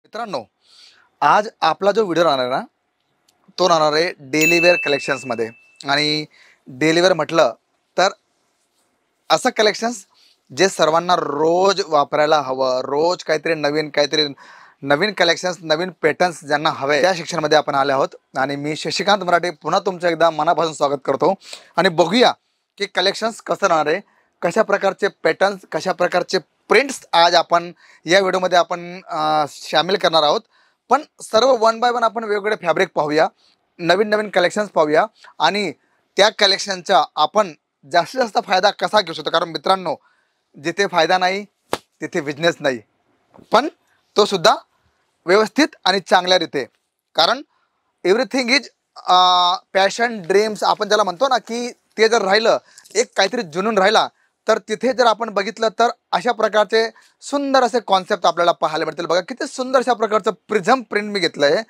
मित्रांनो, आज आपला जो व्हिडिओ राहणार आहे ना, तो राहणार आहे डेली वेअर कलेक्शन्समध्ये. आणि डेली वेअर म्हटलं तर असं कलेक्शन्स जे सर्वांना रोज वापरायला हवं, रोज काहीतरी नवीन कलेक्शन्स, नवीन पॅटर्न्स ज्यांना हवे त्या सेक्शनमध्ये आपण आले आहोत. आणि मी शशिकांत मराठे पुन्हा तुमचं एकदा मनापासून स्वागत करतो. आणि बघूया की कलेक्शन्स कसं राहणार आहे, कशा प्रकारचे पॅटर्न्स, कशा प्रकारचे प्रिंट्स आज आपण या व्हिडिओमध्ये आपण शामिल करणार आहोत. पण सर्व वन बाय वन आपण वेगवेगळे फॅब्रिक पाहूया, नवीन नवीन कलेक्शन्स पाहूया आणि त्या कलेक्शनचा आपण जास्तीत जास्त फायदा कसा घेऊ शकतो. कारण मित्रांनो, जिथे फायदा नाही तिथे बिझनेस नाही, पण तो सुद्धा व्यवस्थित आणि चांगल्या रीते. कारण एव्हरीथिंग इज पॅशन, ड्रीम्स आपण ज्याला म्हणतो ना, की ते जर राहिलं, एक काहीतरी जुनून राहिला, तर तिथे जर आपण बघितलं तर अशा प्रकारचे सुंदर असे कॉन्सेप्ट आपल्याला पाहायला मिळतील. बघा किती सुंदर अशा प्रकारचं प्रिझम प्रिंट मी घेतलं आहे.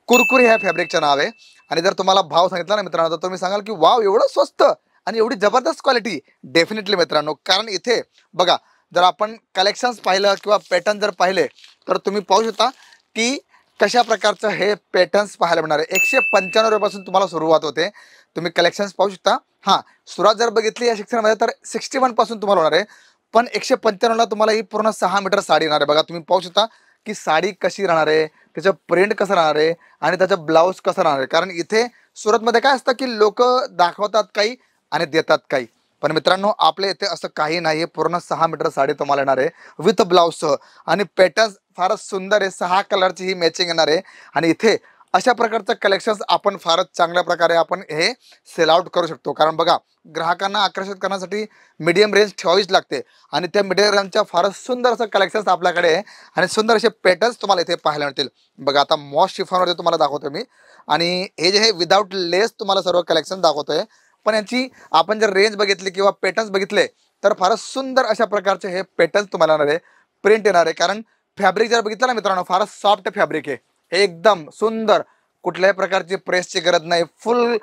कुरकुरी ह्या फॅब्रिकचं नाव आहे. आणि जर तुम्हाला भाव सांगितला ना मित्रांनो, तर तुम्ही सांगाल की वाव, एवढं स्वस्त आणि एवढी जबरदस्त क्वालिटी. डेफिनेटली मित्रांनो, कारण इथे बघा, जर आपण कलेक्शन्स पाहिलं किंवा पॅटर्न जर पाहिले तर तुम्ही पाहू शकता की कशा प्रकारचं हे पॅटर्न्स पाहायला मिळणार आहे. 195 रुपयापासून तुम्हाला सुरुवात होते. तुम्ही कलेक्शन्स पाहू शकता. हां, सुरुवात जर बघितली या सेक्शनमध्ये तर 61 पासून तुम्हाला होणार आहे. पण 195ला तुम्हाला ही पूर्ण 6 मीटर साडी येणार आहे. बघा तुम्ही पाहू शकता की साडी कशी राहणार आहे, त्याचं प्रिंट कसं राहणार आहे आणि त्याचं ब्लाऊज कसं राहणार आहे. कारण इथे सुरतमध्ये काय असतं की लोक दाखवतात काही आणि देतात काही, पण मित्रांनो आपल्या इथे असं काही नाही आहे. पूर्ण 6 मीटर साडी तुम्हाला येणार आहे विथ ब्लाऊजसह. आणि पॅटर्न फारच सुंदर आहे. 6 कलरची ही मॅचिंग येणार आहे. आणि इथे अशा प्रकारचं कलेक्शन्स आपण फारच चांगल्या प्रकारे आपण हे सेल आउट करू शकतो. कारण बघा, ग्राहकांना आकर्षित करण्यासाठी मीडियम रेंज ठेवावीच लागते. आणि त्या मीडियम रेंजच्या फारच सुंदर असं कलेक्शन्स आपल्याकडे आहे. आणि सुंदर असे पॅटर्न्स तुम्हाला इथे पाहायला मिळतील. बघा आता मॉस शिफॉनमध्ये तुम्हाला दाखवतो मी. आणि हे जे हे विदाऊट लेस तुम्हाला सर्व कलेक्शन दाखवतोय. पण यांची आपण जर रेंज बघितली किंवा पॅटर्न्स बघितले तर फारच सुंदर अशा प्रकारचे हे पॅटर्न्स तुम्हाला येणार आहे, प्रिंट येणार आहे. कारण फॅब्रिक जर बघितलं ना मित्रांनो, फारच सॉफ्ट फॅब्रिक आहे. एकदम सुंदर, कुठल्याही प्रकारची प्रेसची गरज नाही. फुल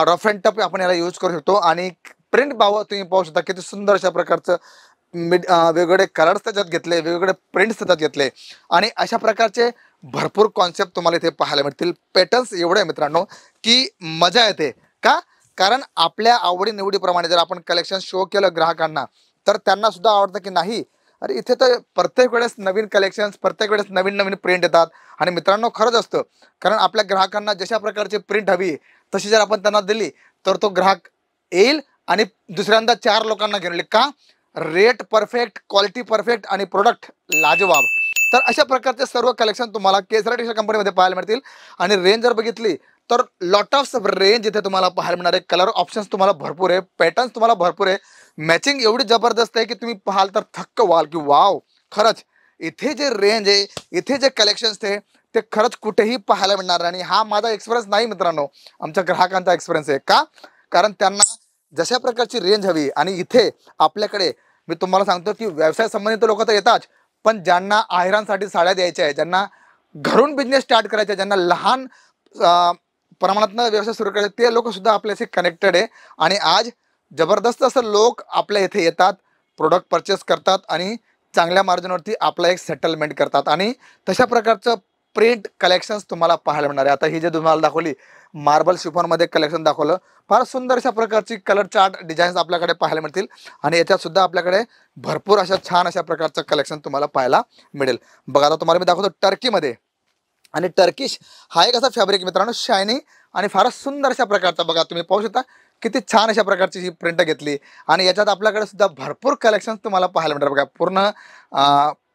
रफ अँड टफ आपण याला यूज करू शकतो. आणि प्रिंट तुम्ही पाहू शकता किती सुंदर अशा प्रकारचं वेगवेगळे कलर्स त्याच्यात घेतले, वेगवेगळे प्रिंट्स त्याच्यात घेतले. आणि अशा प्रकारचे भरपूर कॉन्सेप्ट तुम्हाला इथे पाहायला मिळतील. पॅटर्न्स एवढे मित्रांनो की मजा येते. का? कारण आपल्या आवडीनिवडीप्रमाणे जर आपण कलेक्शन शो केलं ग्राहकांना, तर त्यांना सुद्धा आवडतं की नाही, अरे इथे तर प्रत्येक वेळेस नवीन कलेक्शन्स, प्रत्येक वेळेस नवीन नवीन प्रिंट येतात. आणि मित्रांनो खरंच असतं, कारण आपल्या ग्राहकांना जशा प्रकारची प्रिंट हवी तशी जर आपण त्यांना दिली तर तो ग्राहक येईल आणि दुसऱ्यांदा 4 लोकांना घेऊन येईल. का? रेट परफेक्ट, क्वालिटी परफेक्ट आणि प्रोडक्ट लाजवाब. तर अशा प्रकारचे सर्व कलेक्शन तुम्हाला केसरा टेक्सटाईल कंपनीमध्ये पाहायला मिळतील. आणि रेंज जर बघितली तर लॉट ऑफ रेंज इथे तुम्हाला पाहायला मिळणार आहे. कलर ऑप्शन्स तुम्हाला भरपूर आहे, पॅटर्न्स तुम्हाला भरपूर आहे. मॅचिंग एवढी जबरदस्त आहे की तुम्ही पाहाल तर थक्क व्हाल की वाव, खरंच इथे जे रेंज आहे, इथे जे कलेक्शन्स ते खरंच कुठेही पाहायला मिळणार नाही. आणि हा माझा एक्सपिरियन्स नाही मित्रांनो, आमच्या ग्राहकांचा एक्सपिरियन्स आहे. का? कारण त्यांना जशा प्रकारची रेंज हवी. आणि इथे आपल्याकडे मी तुम्हाला सांगतो की व्यवसाय संबंधित लोक तर येतात, पण ज्यांना आहेरांसाठी साड्या द्यायच्या आहे, ज्यांना घरून बिझनेस स्टार्ट करायचा आहे, ज्यांना लहान प्रमाणात व्यवसाय सुरू करायचे, ते लोक सुद्धा आपल्याशी कनेक्टेड आहे. आणि आज जबरदस्त असं लोक आपल्या इथे येतात, प्रोडक्ट परचेस करतात आणि चांगल्या मार्जिनवरती आपला एक सेटलमेंट करतात. आणि तशा प्रकारचं प्रिंट कलेक्शन्स तुम्हाला पाहायला मिळणार आहे. आता ही जे तुम्हाला दाखवली मार्बल शिफॉनमध्ये कलेक्शन दाखवलं, फार सुंदर अशा प्रकारची कलर चार्ट डिझाईन्स आपल्याकडे पाहायला मिळतील. आणि याच्यात सुद्धा आपल्याकडे भरपूर अशा छान अशा प्रकारचं कलेक्शन तुम्हाला पाहायला मिळेल. बघा आता तुम्हाला मी दाखवतो टर्कीमध्ये. आणि टर्किश हा एक असा फॅब्रिक मित्रांनो, शायनिंग आणि फारच सुंदर अशा प्रकारचा. बघा तुम्ही पाहू शकता किती छान अशा प्रकारची ही प्रिंट घेतली. आणि याच्यात आपल्याकडे सुद्धा भरपूर कलेक्शन्स तुम्हाला पाहायला मिळणार. बघा पूर्ण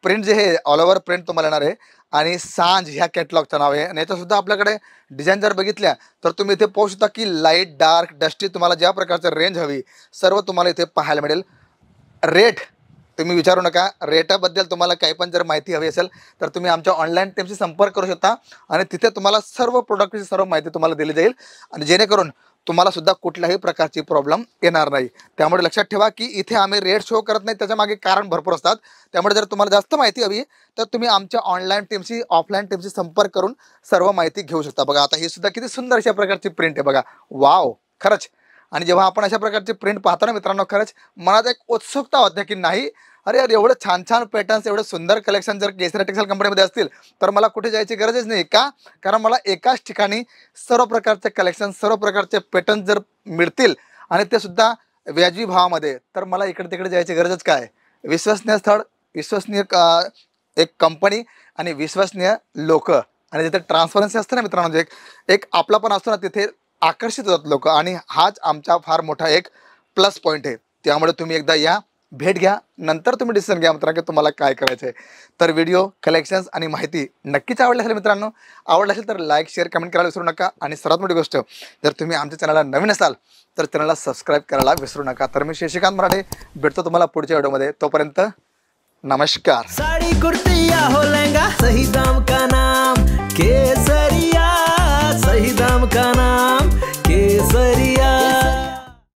प्रिंट जे हे ऑल ओव्हर प्रिंट तुम्हाला येणार आहे. आणि सांज ह्या कॅटलॉगचं नाव आहे. आणि याच्यासुद्धा आपल्याकडे डिझाईन जर बघितल्या तर तुम्ही इथे पाहू शकता की लाईट, डार्क, डस्टी, तुम्हाला ज्या प्रकारचं रेंज हवी सर्व तुम्हाला इथे पाहायला मिळेल. रेट तुम्ही विचारू नका. रेटाबद्दल तुम्हाला काही पण जर माहिती हवी असेल तर तुम्ही आमच्या ऑनलाईन टीमशी संपर्क करू शकता. आणि तिथे तुम्हाला सर्व प्रोडक्टची सर्व माहिती तुम्हाला दिली जाईल. आणि जेणेकरून तुम्हाला सुद्धा कुठल्याही प्रकारची प्रॉब्लेम येणार नाही. त्यामुळे लक्षात ठेवा की इथे आम्ही रेट शो करत नाही, त्याच्या मागे कारण भरपूर असतात. त्यामुळे जर तुम्हाला जास्त माहिती हवी तर तुम्ही आमच्या ऑनलाईन टीमशी, ऑफलाईन टीमशी संपर्क करून सर्व माहिती घेऊ शकता. बघा आता ही सुद्धा किती सुंदर अशा प्रकारची प्रिंट आहे. बघा वाव, खरंच आणि जेव्हा आपण अशा प्रकारचे प्रिंट पाहतो ना मित्रांनो, खरंच मनात एक उत्सुकता होते की नाही, अरे यार एवढं छान छान पॅटर्न्स, एवढं सुंदर कलेक्शन जर केसरी टेक्सटाईल कंपनीमध्ये असतील तर मला कुठे जायची गरजच नाही का? कारण मला एकाच ठिकाणी सर्व प्रकारचे कलेक्शन, सर्व प्रकारचे पॅटर्न जर मिळतील आणि ते सुद्धा व्याजबी भावामध्ये, तर मला इकडे तिकडे जायची गरजच काय? विश्वसनीय स्थळ, विश्वसनीय एक कंपनी आणि विश्वसनीय लोक, आणि जिथे ट्रान्सपरन्सी असते ना मित्रांनो, एक एक आपलापण असतो ना, तिथे आकर्षित होतात लोक, आणि हाच आमचा फार मोठा एक प्लस पॉईंट आहे. त्यामुळे तुम्ही एकदा या, भेट घ्या, नंतर तुम्ही डिसिजन घ्या मित्रांनो की तुम्हाला काय करायचं आहे. तर व्हिडिओ, कलेक्शन्स आणि माहिती नक्कीच आवडली असेल मित्रांनो. आवडलं असेल तर लाईक, शेअर, कमेंट करायला विसरू नका. आणि सर्वात मोठी गोष्ट, जर तुम्ही आमच्या चॅनलला नवीन असाल तर चॅनलला सबस्क्राईब करायला विसरू नका. तर मी शशिकांत मराठे भेटतो तुम्हाला पुढच्या व्हिडिओमध्ये. तोपर्यंत नमस्कार. साड़ी कुर्ती या हो लहंगा, सही दाम का नाम केसर.